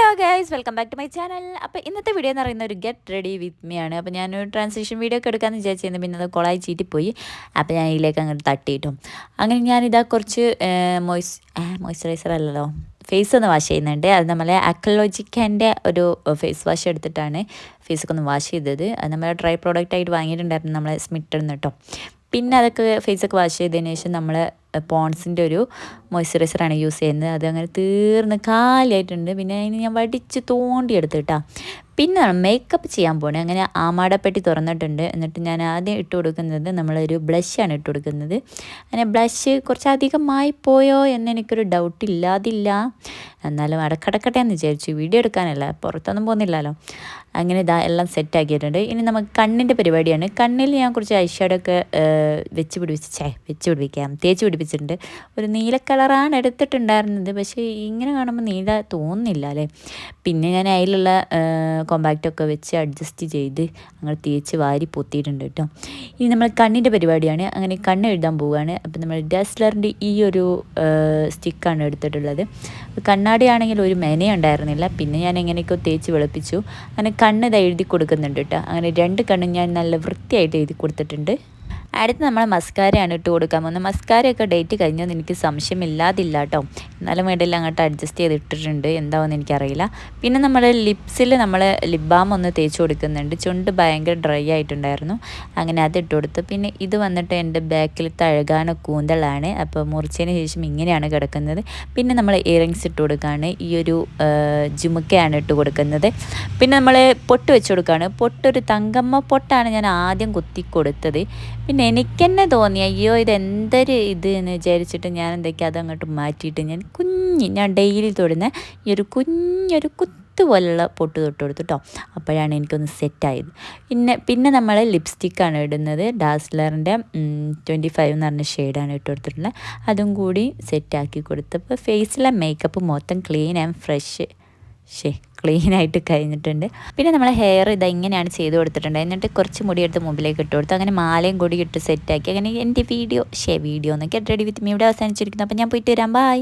Hello guys, welcome back to my channel. അപ്പോൾ ഇന്നത്തെ video എന്ന് പറയുന്ന ഒരു ഗെറ്റ് റെഡി വിത്ത് മീ ആണ്. അപ്പോൾ ഞാനൊരു ട്രാൻസിഷൻ വീഡിയോ ഒക്കെ എടുക്കാമെന്ന് വിചാരിച്ചിരുന്നു. പിന്നെ അത് കൊളായി ചീറ്റിപ്പോയി. അപ്പോൾ ഞാൻ ഇതിലേക്ക് അങ്ങോട്ട് തട്ടിയിട്ടു. അങ്ങനെ ഞാനിതാ കുറച്ച് മോയ്സ്ചറൈസർ അല്ലല്ലോ, ഫേസ് ഒന്ന് വാഷ് ചെയ്യുന്നുണ്ട്. അത് നമ്മളെ അക്കലോജിക്കൻ്റെ ഒരു ഫേസ് വാഷ് എടുത്തിട്ടാണ് ഫേസൊക്കെ ഒന്ന് വാഷ് ചെയ്തത്. അത് നമ്മളെ ഡ്രൈ പ്രോഡക്റ്റ് ആയിട്ട് വാങ്ങിയിട്ടുണ്ടായിരുന്നു നമ്മളെ സ്മിറ്റൽ നിന്ന് കേട്ടോ. പിന്നെ അതൊക്കെ ഫേസൊക്കെ വാഷ് ചെയ്തതിന് ശേഷം നമ്മൾ പോൺസിൻ്റെ ഒരു മോയ്സ്ചറൈസറാണ് യൂസ് ചെയ്യുന്നത്. അതങ്ങനെ തീർന്ന് കാലിയായിട്ടുണ്ട്. പിന്നെ അതിന് ഞാൻ വടിച്ച് തോണ്ടിയെടുത്തിട്ടാ. പിന്നെ മേക്കപ്പ് ചെയ്യാൻ പോണേ. അങ്ങനെ ആമാടപ്പെട്ടി തുറന്നിട്ടുണ്ട്. എന്നിട്ട് ഞാൻ ആദ്യം ഇട്ട് കൊടുക്കുന്നത് നമ്മളൊരു ബ്ലഷാണ് ഇട്ട് കൊടുക്കുന്നത്. അങ്ങനെ ബ്ലഷ് കുറച്ചധികമായി പോയോ എന്നെനിക്കൊരു ഡൗട്ട് ഇല്ലാതില്ല. എന്നാലും അടക്കടക്കട്ടെ എന്ന് വിചാരിച്ചു. വീഡിയോ എടുക്കാനല്ല, പുറത്തൊന്നും പോകുന്നില്ലല്ലോ. അങ്ങനെ ഇതാ എല്ലാം സെറ്റാക്കിയിട്ടുണ്ട്. ഇനി നമുക്ക് കണ്ണിൻ്റെ പരിപാടിയാണ്. കണ്ണിൽ ഞാൻ കുറച്ച് ഐഷാഡൊക്കെ തേച്ച് പിടിപ്പിച്ചിട്ടുണ്ട്. ഒരു നീല കളറാണ് എടുത്തിട്ടുണ്ടായിരുന്നത്, പക്ഷേ ഇങ്ങനെ കാണുമ്പോൾ നീല തോന്നുന്നില്ല അല്ലേ. പിന്നെ ഞാൻ അതിലുള്ള കോമ്പാക്റ്റൊക്കെ വെച്ച് അഡ്ജസ്റ്റ് ചെയ്ത് അങ്ങനെ തേച്ച് വാരി പൊത്തിയിട്ടുണ്ട് കേട്ടോ. ഇനി നമ്മൾ കണ്ണിൻ്റെ പരിപാടിയാണ്. അങ്ങനെ കണ്ണ് എഴുതാൻ പോവുകയാണ്. അപ്പോൾ നമ്മൾ ഡാസ്ലറിൻ്റെ ഈ ഒരു സ്റ്റിക്കാണ് എടുത്തിട്ടുള്ളത്. കണ്ണാടി ആണെങ്കിൽ ഒരു മെനയുണ്ടായിരുന്നില്ല. പിന്നെ ഞാൻ എങ്ങനെയൊക്കെ തേച്ച് വെളുപ്പിച്ചു. അങ്ങനെ കണ്ണ് ഇത് എഴുതി കൊടുക്കുന്നുണ്ട് കേട്ടോ. അങ്ങനെ രണ്ട് കണ്ണും ഞാൻ നല്ല വൃത്തിയായിട്ട് എഴുതി കൊടുത്തിട്ടുണ്ട്. അടുത്ത് നമ്മൾ മസ്കാരയാണ് ഇട്ട് കൊടുക്കാൻ പോകുന്നത്. മസ്കാരയൊക്കെ ഡേറ്റ് കഴിഞ്ഞെന്ന് എനിക്ക് സംശയമില്ലാതില്ല കേട്ടോ. എന്നാലും വേണ്ടിയില്ല, അങ്ങോട്ട് അഡ്ജസ്റ്റ് ചെയ്ത് ഇട്ടിട്ടുണ്ട്. എന്താണെന്ന് എനിക്കറിയില്ല. പിന്നെ നമ്മൾ ലിപ്സിൽ നമ്മൾ ലിപ് ബാം ഒന്ന് തേച്ച് കൊടുക്കുന്നുണ്ട്. ചുണ്ട് ഭയങ്കര ഡ്രൈ ആയിട്ടുണ്ടായിരുന്നു. അങ്ങനെ അത് ഇട്ട് കൊടുത്തു. പിന്നെ ഇത് വന്നിട്ട് എൻ്റെ ബാക്കിൽ തഴുകാന കൂന്തലാണ്. അപ്പോൾ മുറിച്ചതിന് ശേഷം ഇങ്ങനെയാണ് കിടക്കുന്നത്. പിന്നെ നമ്മൾ ഇയറിങ്സ് ഇട്ട് കൊടുക്കുകയാണ്. ഈ ഒരു ജുമുക്കയാണ് ഇട്ട് കൊടുക്കുന്നത്. പിന്നെ നമ്മൾ പൊട്ട് വെച്ച് കൊടുക്കുകയാണ്. പൊട്ടൊരു തങ്കമ്മ പൊട്ടാണ് ഞാൻ ആദ്യം കുത്തി കൊടുത്തത്. പിന്നെ എനിക്ക് തന്നെ തോന്നി അയ്യോ ഇതെന്തൊരു ഇത് എന്ന് വിചാരിച്ചിട്ട് ഞാൻ എന്തൊക്കെയാ അതങ്ങോട്ട് മാറ്റിയിട്ട് ഞാൻ ഡെയിലി തൊടുന്ന ഈ ഒരു കുഞ്ഞൊരു കുത്ത് പോലുള്ള പൊട്ട് തൊട്ട് കൊടുത്തു കേട്ടോ. അപ്പോഴാണ് എനിക്കൊന്ന് സെറ്റായത്. പിന്നെ നമ്മൾ ലിപ്സ്റ്റിക്കാണ് ഇടുന്നത്. ഡാസ്ലറിൻ്റെ 25 എന്ന് പറഞ്ഞ ഷെയ്ഡാണ് ഇട്ട് കൊടുത്തിട്ടുള്ളത്. അതും കൂടി സെറ്റാക്കി കൊടുത്തപ്പോൾ ഫേസിലെ മേക്കപ്പ് മൊത്തം ക്ലീൻ ആൻഡ് ഫ്രഷ് ക്ലീനായിട്ട് കഴിഞ്ഞിട്ടുണ്ട്. പിന്നെ നമ്മൾ ഹെയർ ഇങ്ങനെയാണ് ചെയ്ത് കൊടുത്തിട്ടുണ്ട്. എന്നിട്ട് കുറച്ച് മുടി എടുത്ത് മുമ്പിലേക്ക് ഇട്ട് കൊടുത്തു. അങ്ങനെ മാലയും കൂടി ഇട്ട് സെറ്റാക്കി. അങ്ങനെ എൻ്റെ വീഡിയോ എന്നൊക്കെ ഗെറ്റ് റെഡി വിത്ത് മീ ഇവിടെ അവസാനിച്ചിരിക്കുന്നു. അപ്പോൾ ഞാൻ പോയിട്ട് വരാം. ബൈ.